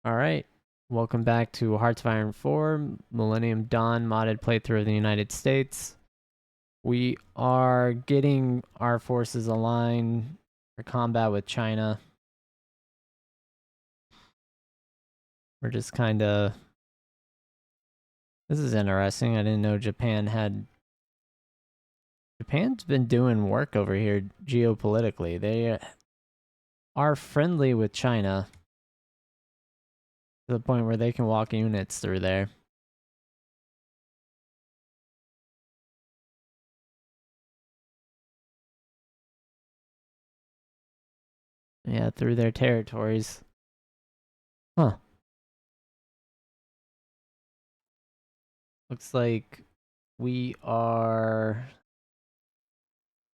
Alright, welcome back to Hearts of Iron 4, Millennium Dawn modded playthrough of the United States. We are getting our forces aligned for combat with China. We're just kinda... This is interesting, I didn't know Japan had... Japan's been doing work over here geopolitically. They are friendly with China to the point where they can walk units through there. Yeah, through their territories. Huh. Looks like we are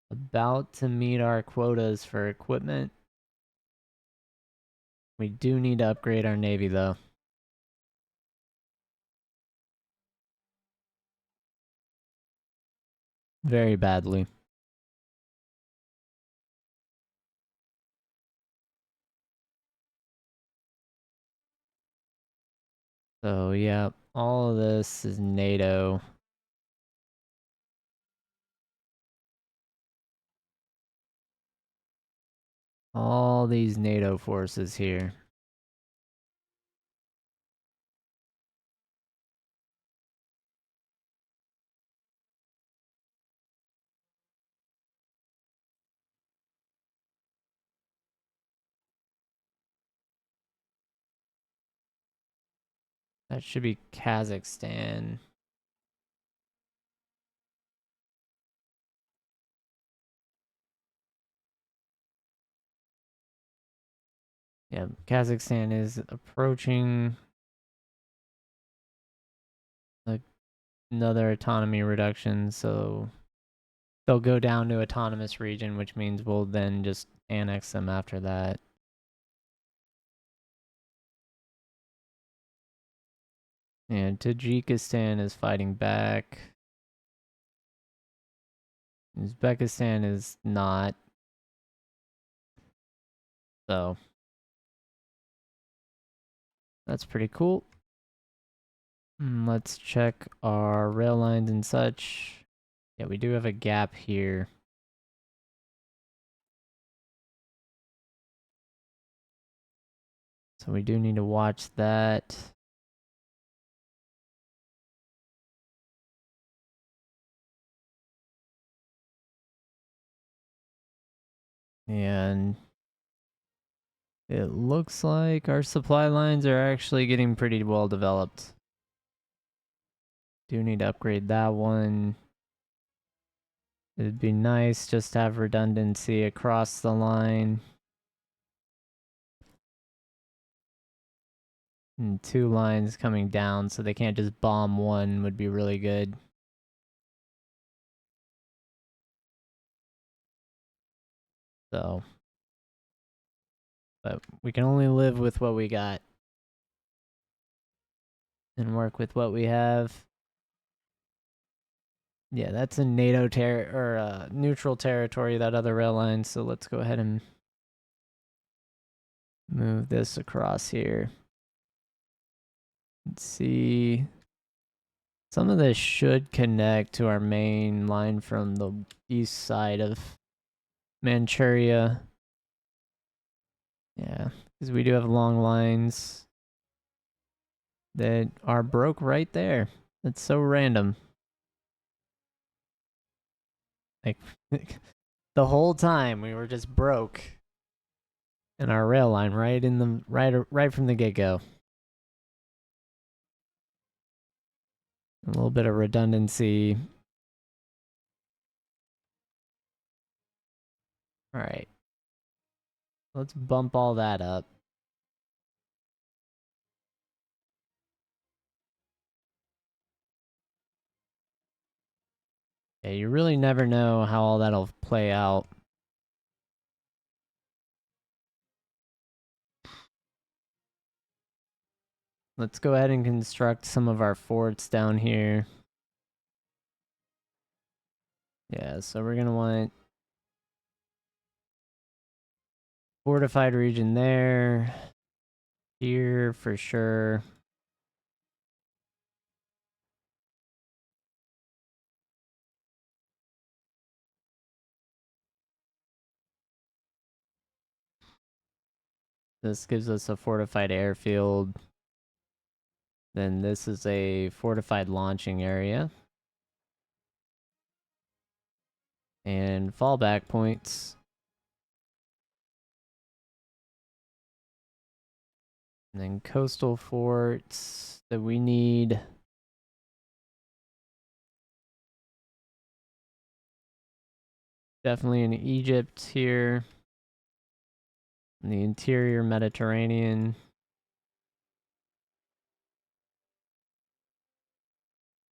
about to meet our quotas for equipment. We do need to upgrade our navy though. Very badly. So yeah, all of this is NATO. All these NATO forces here. That should be Kazakhstan. Yeah, Kazakhstan is approaching another autonomy reduction, so they'll go down to autonomous region, which means we'll then just annex them after that. And Tajikistan is fighting back. Uzbekistan is not. So that's pretty cool. Let's check our rail lines and such. Yeah, we do have a gap here. So we do need to watch that. And it looks like our supply lines are actually getting pretty well developed. Do need to upgrade that one. It'd be nice just to have redundancy across the line. And two lines coming down so they can't just bomb one would be really good. So, but we can only live with what we got and work with what we have. Yeah, that's a NATO neutral territory, that other rail line. So let's go ahead and move this across here. Let's see. Some of this should connect to our main line from the east side of Manchuria. Yeah, because we do have long lines that are broke right there. That's so random. Like, the whole time we were just broke in our rail line right from the get-go. A little bit of redundancy. All right. Let's bump all that up. Yeah, you really never know how all that'll play out. Let's go ahead and construct some of our forts down here. Yeah, so we're gonna want fortified region there. Here for sure. This gives us a fortified airfield. Then this is a fortified launching area. And fallback points. And then coastal forts that we need. Definitely in Egypt here. In the interior Mediterranean.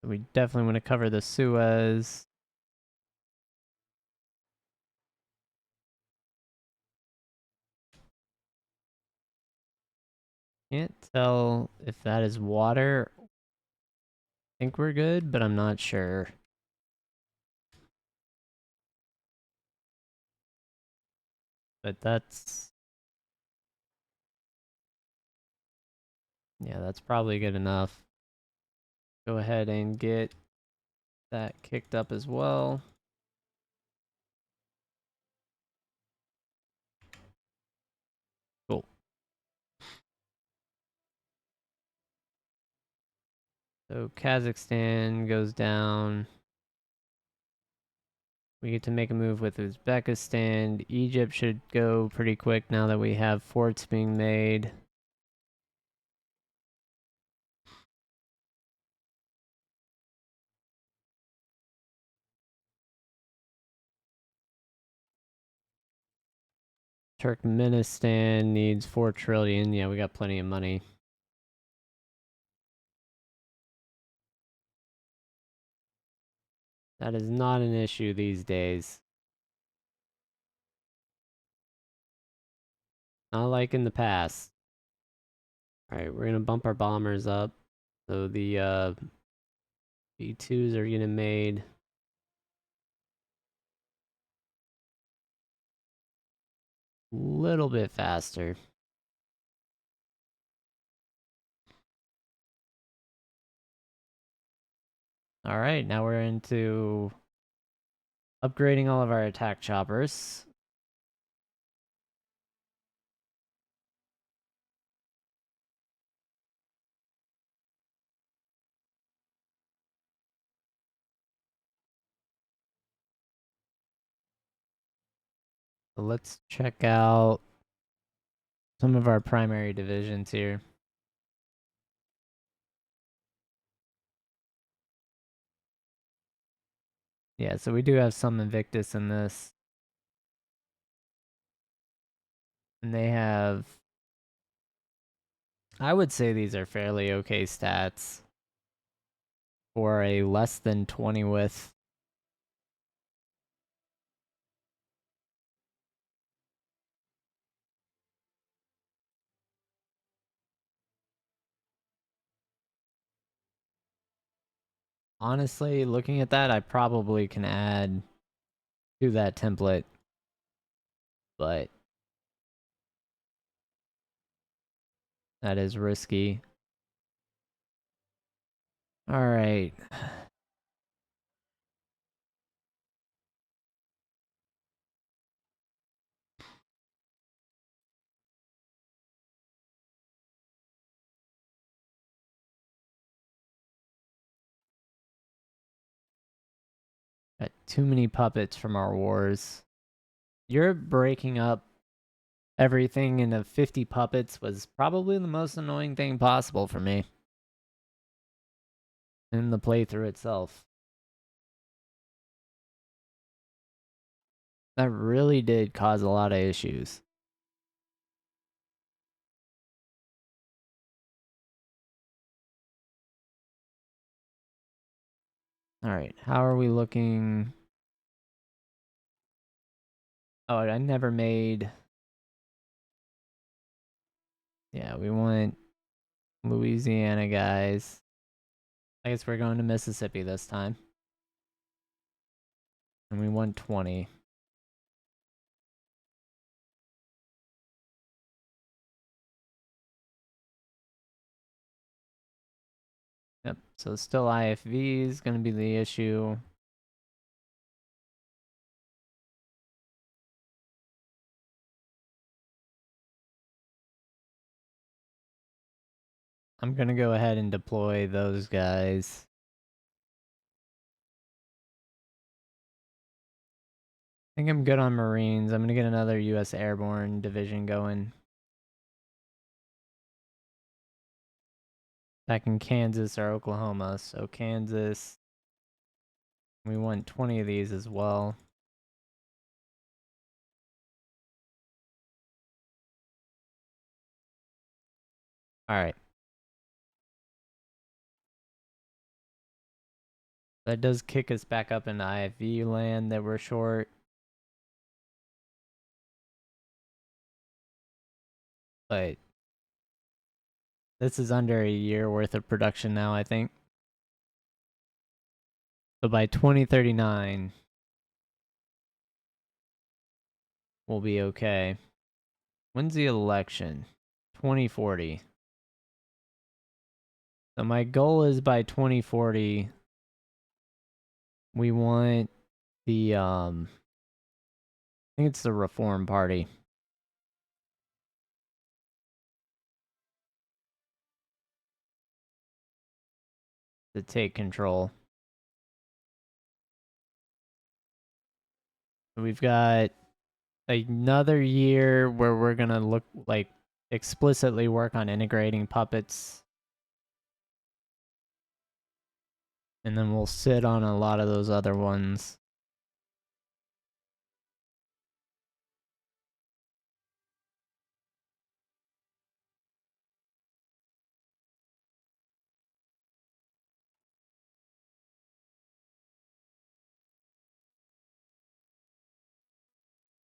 We definitely want to cover the Suez. Can't tell if that is water. I think we're good, but I'm not sure. But that's... yeah, that's probably good enough. Go ahead and get that kicked up as well. Cool. So Kazakhstan goes down. We get to make a move with Uzbekistan. Egypt should go pretty quick now that we have forts being made. Turkmenistan needs 4 trillion. Yeah, we got plenty of money. That is not an issue these days. Not like in the past. Alright, we're gonna bump our bombers up. So the B2s are getting made. A little bit faster. Alright, now we're into upgrading all of our attack choppers. So let's check out some of our primary divisions here. Yeah, so we do have some Invictus in this. And they have... I would say these are fairly okay stats for a less than 20 width. Honestly, looking at that, I probably can add to that template, but that is risky. All right. Got too many puppets from our wars. You're breaking up everything into 50 puppets was probably the most annoying thing possible for me in the playthrough itself. That really did cause a lot of issues. All right, how are we looking? Oh, I never made... yeah, we want Louisiana guys. I guess we're going to Mississippi this time. And we want 20. Yep, so still IFV is going to be the issue. I'm going to go ahead and deploy those guys. I think I'm good on Marines. I'm going to get another U.S. Airborne division going. Back in Kansas or Oklahoma. So Kansas, we want 20 of these as well. All right. That does kick us back up into IFV land that we're short. But this is under a year worth of production now, I think. So by 2039, we'll be okay. When's the election? 2040. So my goal is by 2040, we want the, I think it's the Reform Party to take control. We've got another year where we're going to look like explicitly work on integrating puppets. And then we'll sit on a lot of those other ones.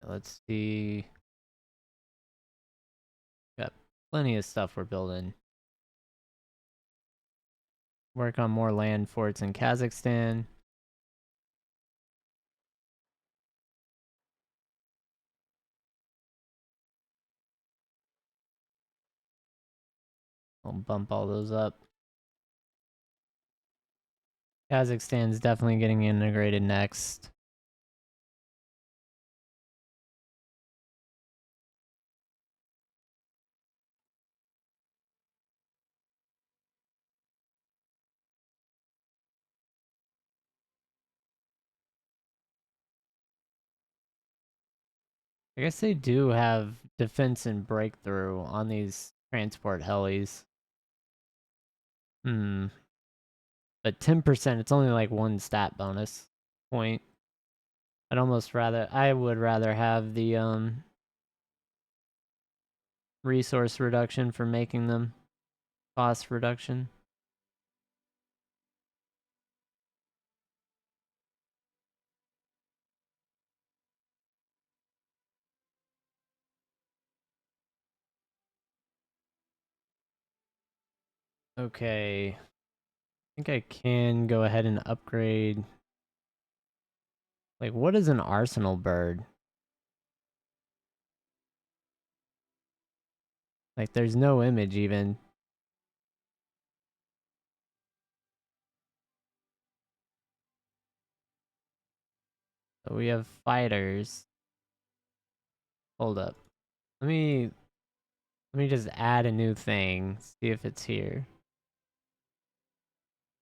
Let's see. Got plenty of stuff we're building. Work on more land forts in Kazakhstan. I'll bump all those up. Kazakhstan's definitely getting integrated next. I guess they do have defense and breakthrough on these transport helis. But 10%, it's only like one stat bonus point. I would rather have the resource reduction for making them. Cost reduction. Okay. I think I can go ahead and upgrade. Like, what is an arsenal bird? Like, there's no image even. So we have fighters. Hold up. Let me just add a new thing. See if it's here.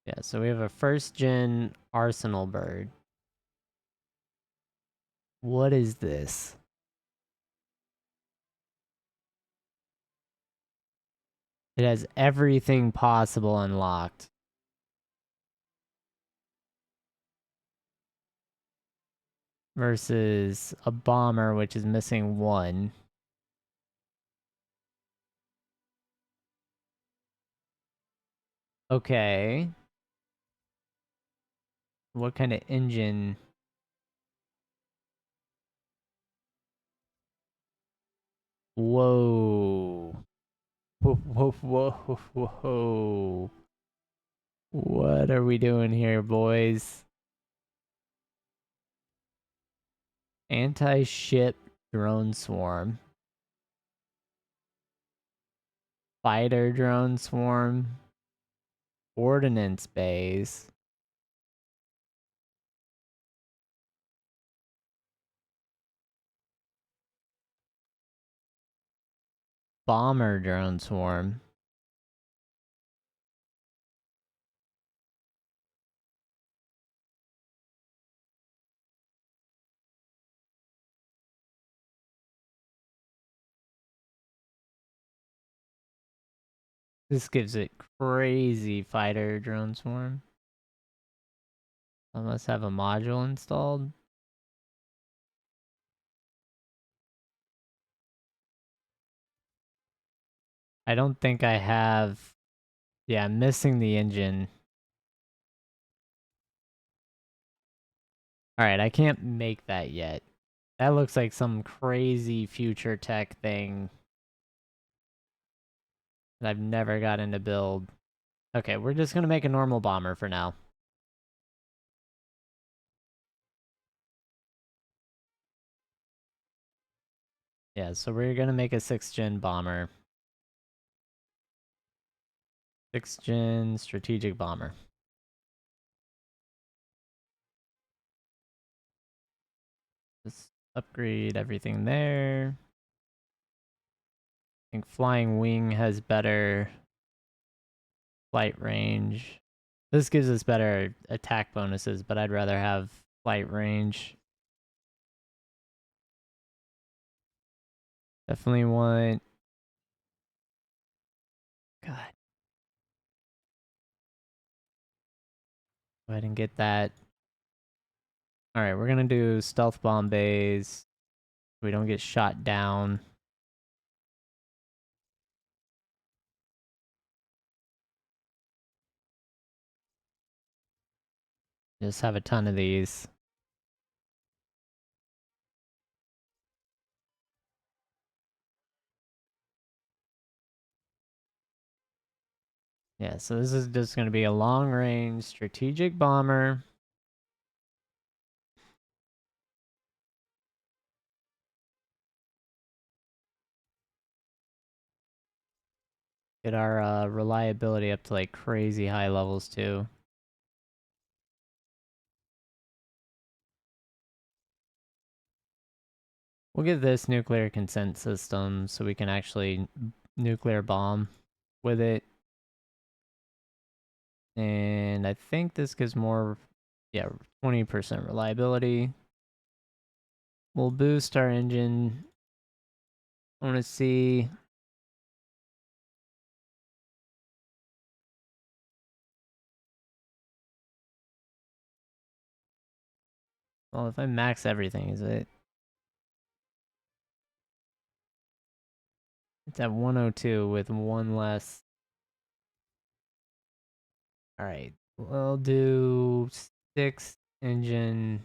Yeah, so we have a first gen arsenal bird. What is this? It has everything possible unlocked. Versus a bomber, which is missing one. Okay. What kind of engine? Whoa. Whoa, whoa, whoa, whoa. What are we doing here, boys? Anti-ship drone swarm. Fighter drone swarm. Ordnance bays. Bomber drone swarm. This gives it crazy fighter drone swarm. I must have a module installed. I don't think I have. Yeah, I'm missing the engine. Alright, I can't make that yet. That looks like some crazy future tech thing that I've never gotten to build. Okay, we're just gonna make a normal bomber for now. Yeah, so we're gonna make a 6th gen bomber. 6th gen strategic bomber. Just upgrade everything there. I think flying wing has better flight range. This gives us better attack bonuses, but I'd rather have flight range. Definitely want... God. Go ahead and get that. Alright, we're gonna do stealth bomb bays. So we don't get shot down. Just have a ton of these. Yeah, so this is just gonna be a long-range strategic bomber. Get our reliability up to like crazy high levels too. We'll give this nuclear consent system so we can actually nuclear bomb with it. And I think this gives more, yeah, 20% reliability. We'll boost our engine. I want to see. Well, if I max everything, is it? It's at 102 with one less. All right, we'll do 6 engine.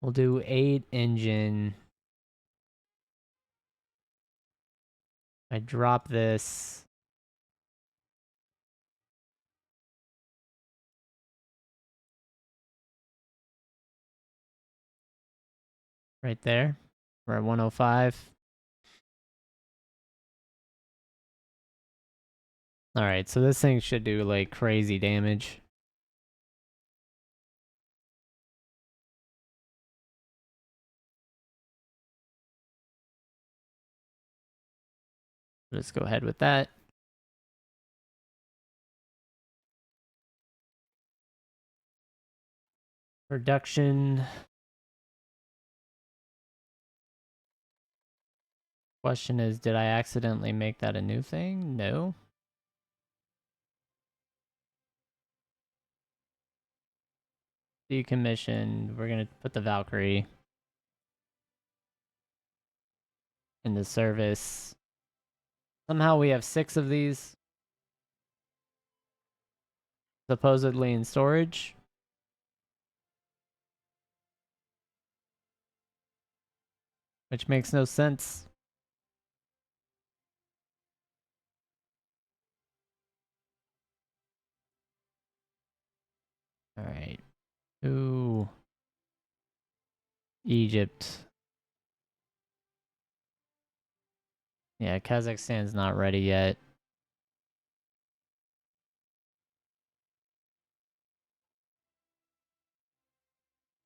We'll do 8 engine. I drop this. Right there. We're at 105. Alright, so this thing should do like crazy damage. Let's go ahead with that. Production. Question is, did I accidentally make that a new thing? No. Decommissioned. We're gonna put the Valkyrie into service. Somehow we have 6 of these. Supposedly in storage. Which makes no sense. Alright. Ooh. Egypt. Yeah, Kazakhstan's not ready yet.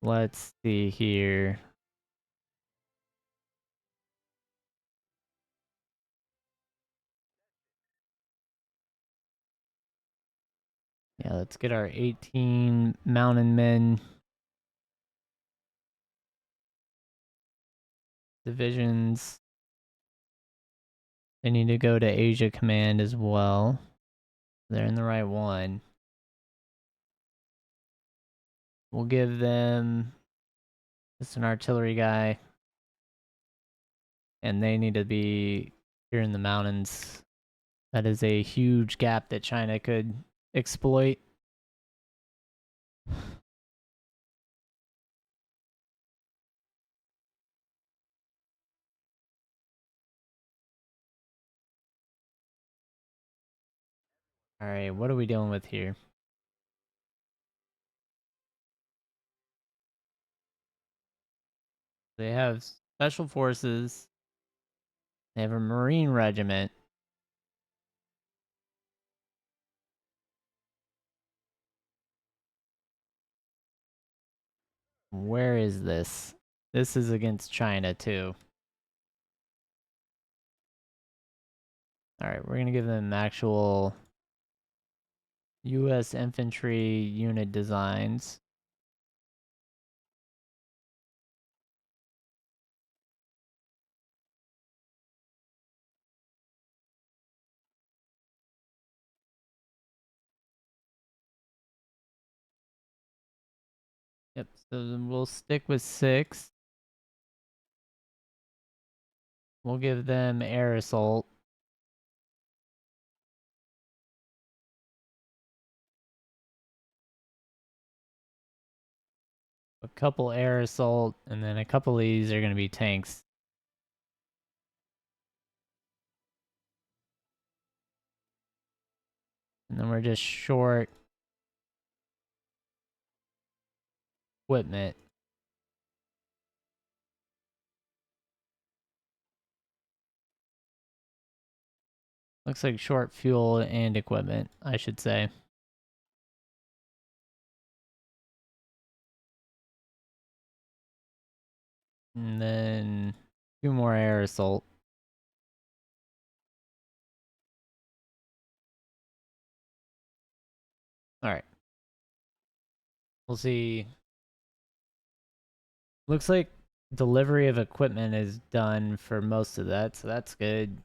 Let's see here. Yeah, let's get our 18 mountain men divisions. They need to go to Asia Command as well. They're in the right one. We'll give them just an artillery guy. And they need to be here in the mountains. That is a huge gap that China could exploit. Alright, what are we dealing with here? They have special forces. They have a Marine regiment. Where is this? This is against China too. Alright, we're gonna give them actual US infantry unit designs. Yep, so then we'll stick with 6. We'll give them air assault. A couple air assault, and then a couple of these are gonna be tanks. And then we're just short equipment. Looks like short fuel and equipment, I should say. And then 2 more air assault. Alright. We'll see. Looks like delivery of equipment is done for most of that, so that's good.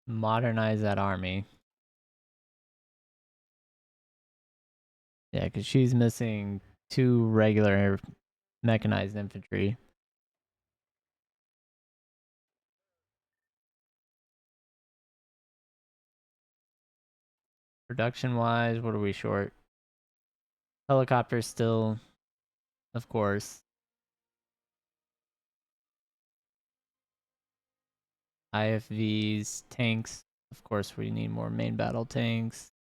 Modernize that army. Yeah, because she's missing 2 regular mechanized infantry. Production-wise, what are we short? Helicopters still, of course. IFVs, tanks. Of course, we need more main battle tanks.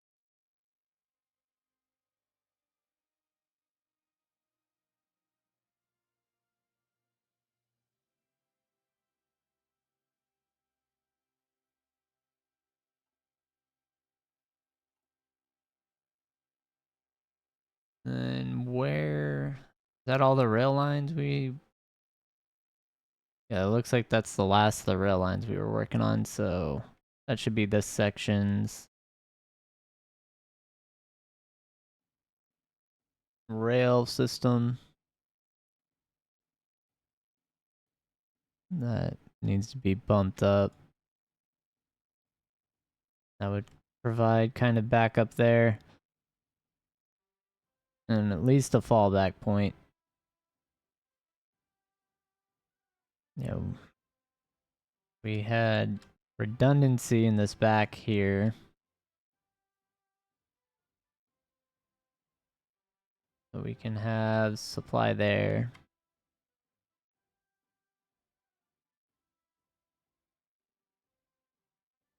And where... Is that all the rail lines we... Yeah, it looks like that's the last of the rail lines we were working on, so... That should be this section's... rail system. That needs to be bumped up. That would provide kind of backup there. And at least a fallback point. You know, we had redundancy in this back here. So we can have supply there.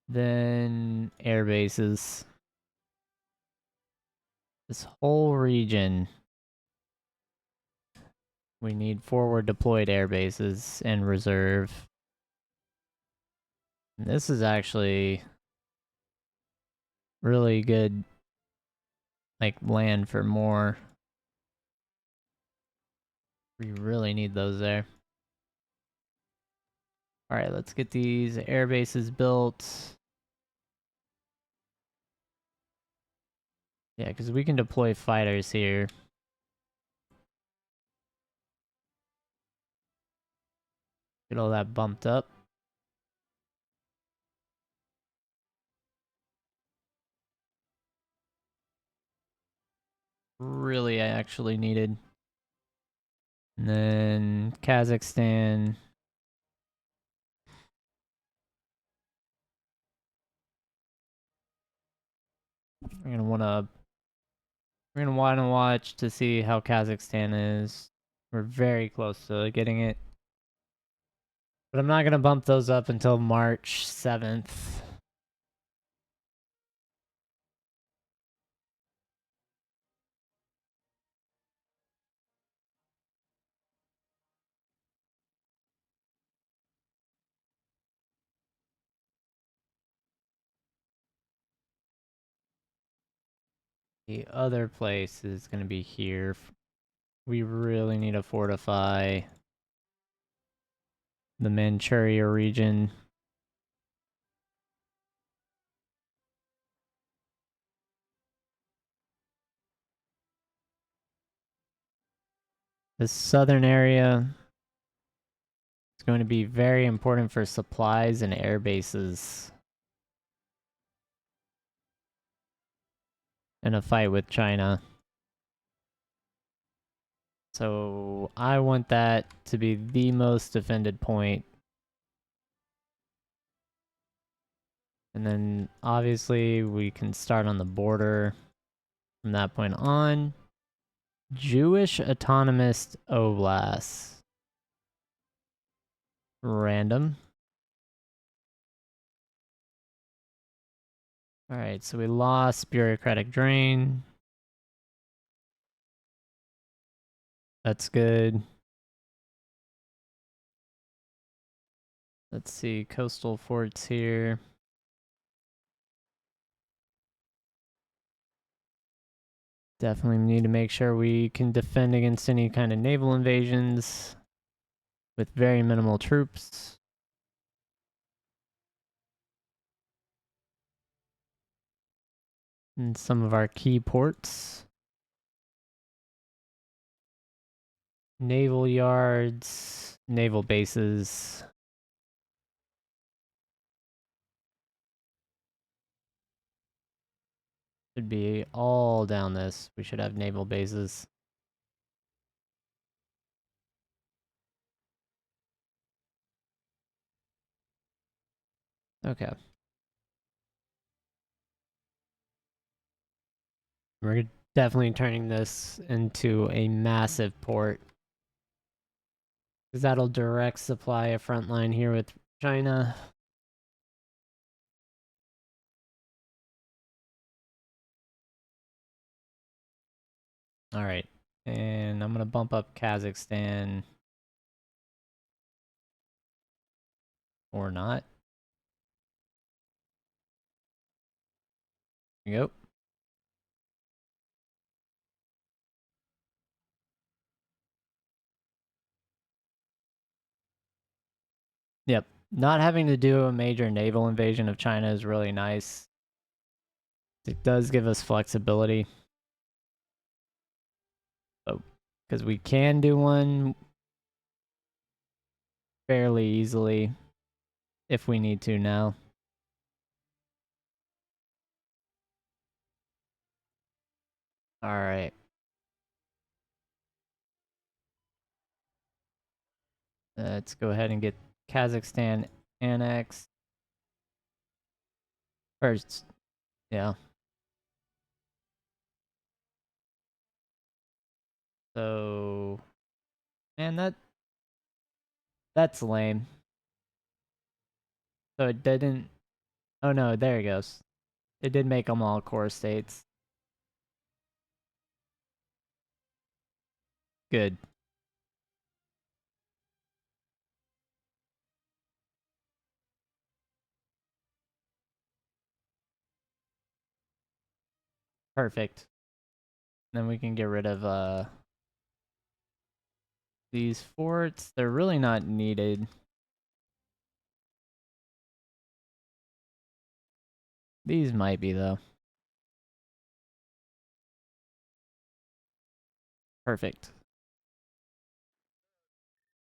Then air bases. This whole region. We need forward deployed air bases and reserve. And this is actually really good, like, land for more. We really need those there. Alright, let's get these air bases built. Yeah, because we can deploy fighters here. Get all that bumped up. Really, I actually needed. And then Kazakhstan. We're gonna wanna watch to see how Kazakhstan is. We're very close to getting it. But I'm not gonna bump those up until March 7th. The other place is gonna be here. We really need to fortify the Manchuria region. This southern area is going to be very important for supplies and air bases in a fight with China. So I want that to be the most defended point. And then obviously we can start on the border from that point on. Jewish Autonomous Oblast. Random. Alright, so we lost bureaucratic drain. That's good. Let's see, coastal forts here. Definitely need to make sure we can defend against any kind of naval invasions with very minimal troops. And some of our key ports. Naval yards, naval bases. Should be all down this. We should have naval bases. Okay. We're definitely turning this into a massive port. Because that'll direct supply a front line here with China. Alright. And I'm going to bump up Kazakhstan. Or not. There you go. Yep. Not having to do a major naval invasion of China is really nice. It does give us flexibility. Because we can do one fairly easily if we need to now. Alright. Let's go ahead and get Kazakhstan annexed. First, yeah. So, man, that's lame. So it didn't. Oh no, there it goes. It did make them all core states. Good. Perfect. Then we can get rid of these forts. They're really not needed. These might be though. Perfect.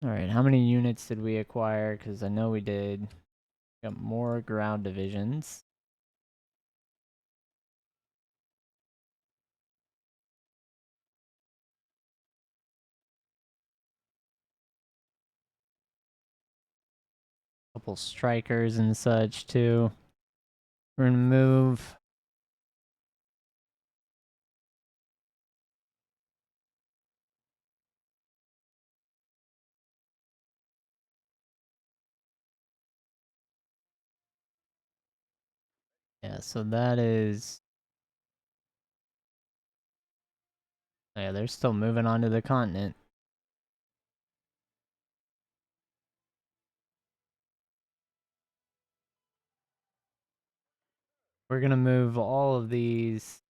All right, how many units did we acquire? Because I know we did. Got more ground divisions. Couple strikers and such too. We're gonna move. Yeah, so that is. Yeah, they're still moving on to the continent. We're gonna move all of these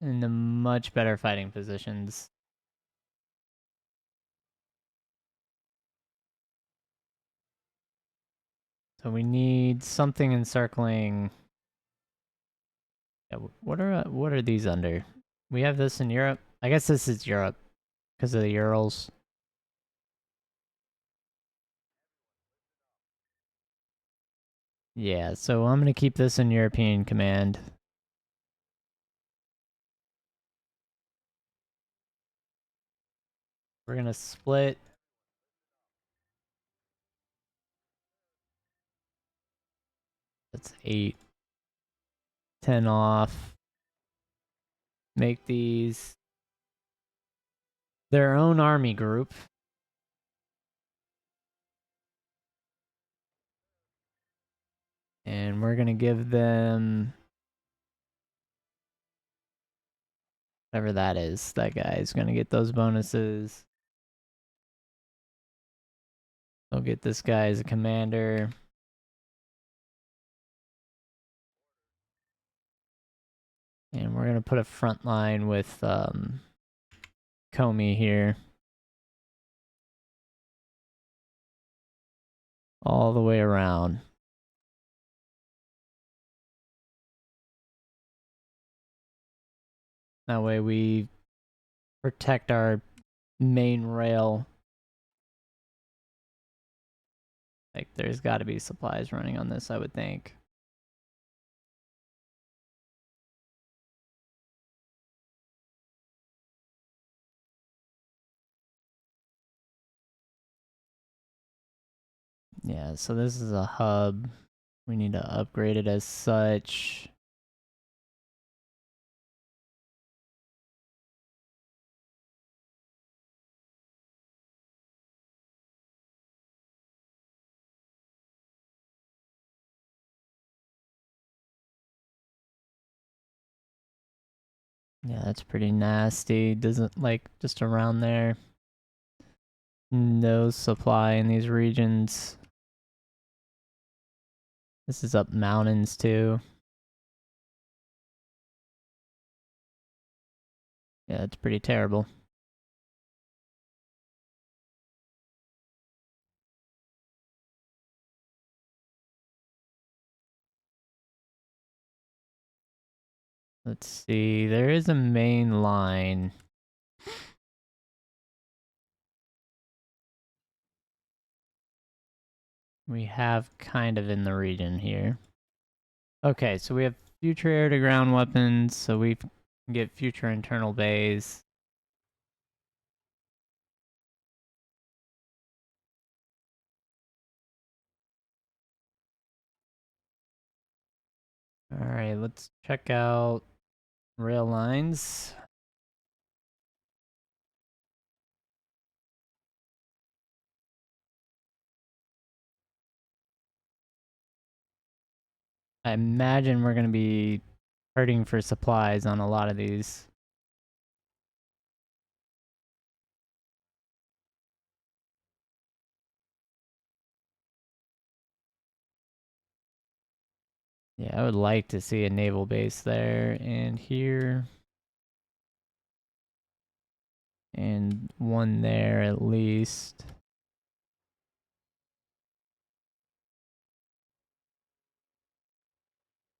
into much better fighting positions. So we need something encircling. Yeah, what are these under? We have this in Europe. I guess this is Europe because of the Urals. Yeah, so I'm gonna keep this in European command. We're gonna split. That's 8, 10 off. Make these their own army group. And we're gonna give them whatever that is. That guy is gonna get those bonuses. I'll get this guy as a commander. And we're gonna put a front line with Comey here. All the way around. That way we protect our main rail. Like, there's got to be supplies running on this, I would think. Yeah, so this is a hub. We need to upgrade it as such. Yeah, that's pretty nasty. Doesn't like just around there. No supply in these regions. This is up mountains too. Yeah, it's pretty terrible. Let's see. There is a main line. We have kind of in the region here. Okay, so we have future air-to-ground weapons, so we can get future internal bays. Alright, let's check out rail lines. I imagine we're going to be hurting for supplies on a lot of these. Yeah, I would like to see a naval base there and here. And one there at least.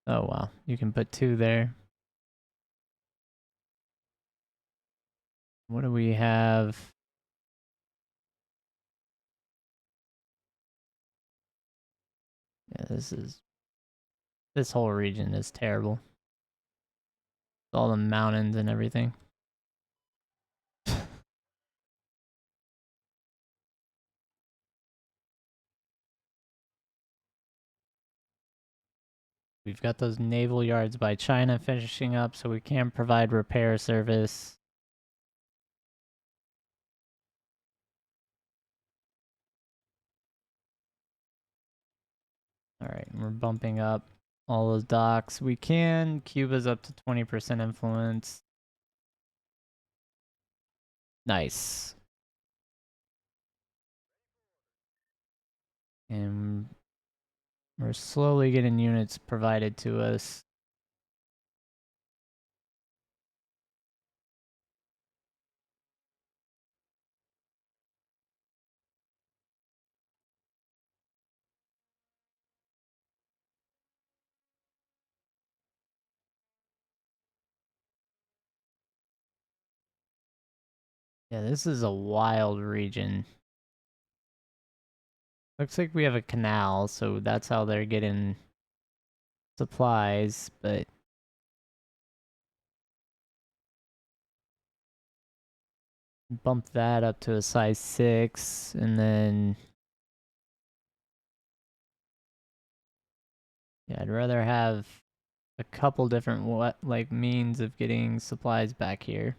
Oh, wow. You can put 2 there. What do we have? Yeah, this whole region is terrible. All the mountains and everything. We've got those naval yards by China finishing up, so we can provide repair service. All right, we're bumping up all those docks. We can. Cuba's up to 20% influence. Nice. And we're slowly getting units provided to us. Yeah, this is a wild region. Looks like we have a canal, so that's how they're getting supplies, but bump that up to a size 6, and then yeah, I'd rather have a couple different means of getting supplies back here.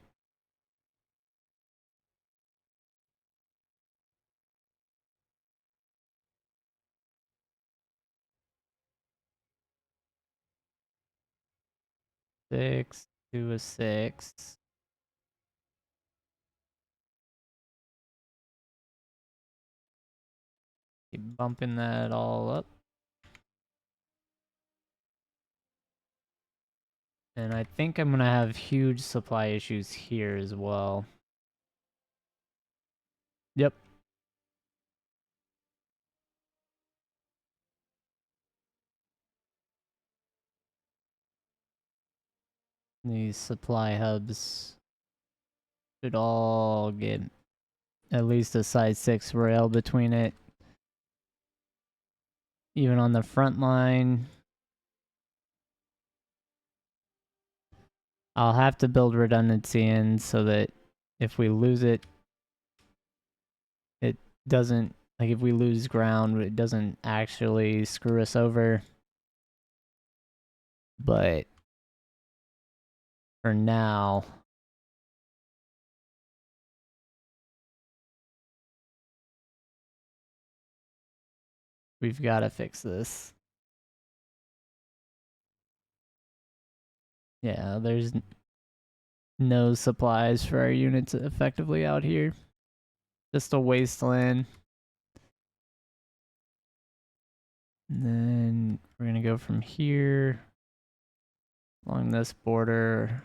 Six to a 6. Keep bumping that all up. And I think I'm gonna have huge supply issues here as well. Yep. These supply hubs should all get at least a size 6 rail between it. Even on the front line, I'll have to build redundancy in so that if we lose it, it doesn't, like if we lose ground, it doesn't actually screw us over. But for now, we've got to fix this. Yeah, there's no supplies for our units effectively out here. Just a wasteland. And then we're going to go from here along this border.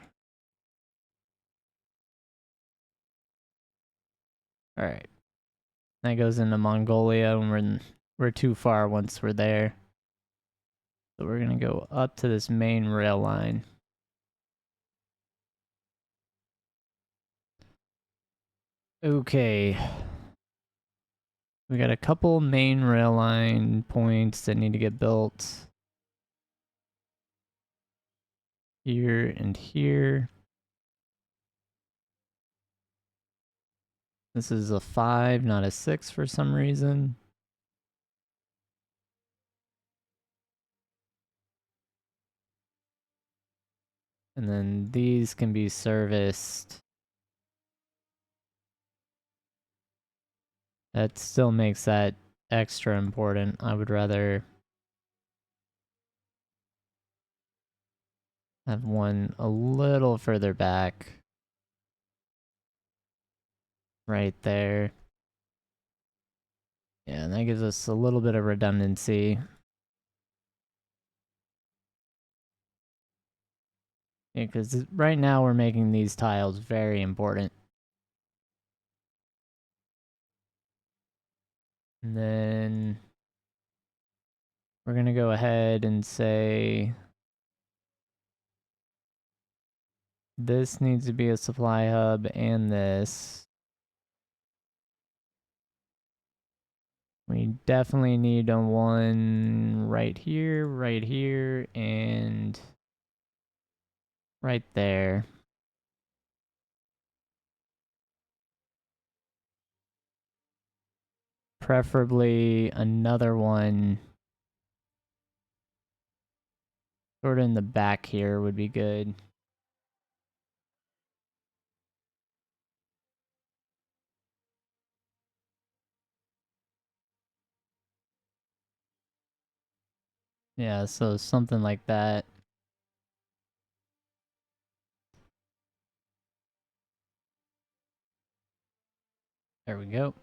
All right. That goes into Mongolia, and we're too far once we're there. So we're going to go up to this main rail line. Okay. We got a couple main rail line points that need to get built. Here and here. This is a 5, not a 6 for some reason. And then these can be serviced. That still makes that extra important. I would rather have one a little further back. Right there. Yeah, and that gives us a little bit of redundancy. Yeah, because right now we're making these tiles very important. And then we're going to go ahead and say this needs to be a supply hub and this. We definitely need a one right here, and right there. Preferably another one sort of in the back here would be good. Yeah, so something like that. There we go.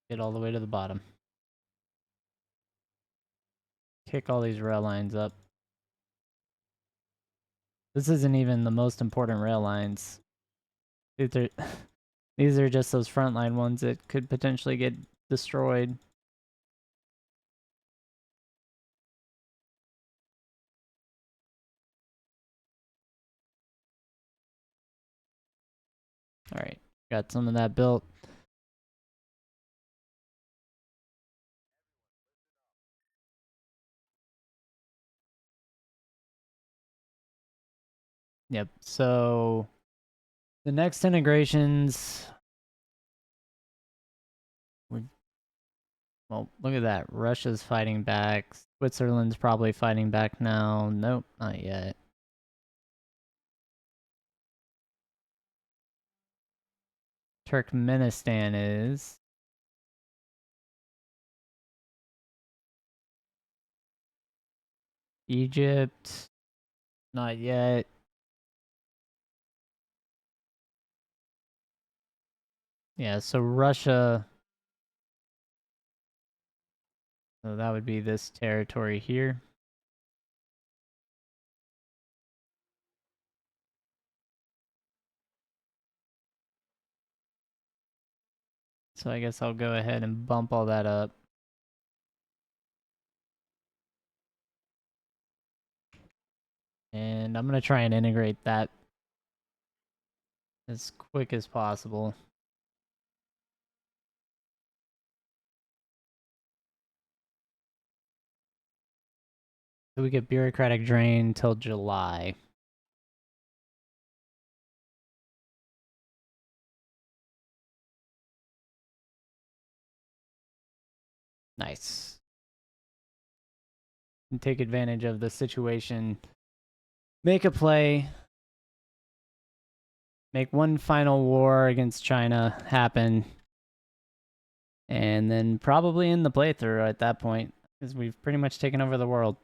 Get all the way to the bottom. Kick all these rail lines up. This isn't even the most important rail lines. These are, these are just those frontline ones that could potentially get destroyed. Alright, got some of that built. Yep, so the next integrations... Well, look at that. Russia's fighting back. Switzerland's probably fighting back now. Nope, not yet. Turkmenistan is. Egypt, not yet. Yeah, so Russia. So that would be this territory here. So I guess I'll go ahead and bump all that up. And I'm going to try and integrate that as quick as possible. So we get bureaucratic drain till July. Nice. And take advantage of the situation. Make a play. Make one final war against China happen. And then probably end the playthrough at that point, because we've pretty much taken over the world.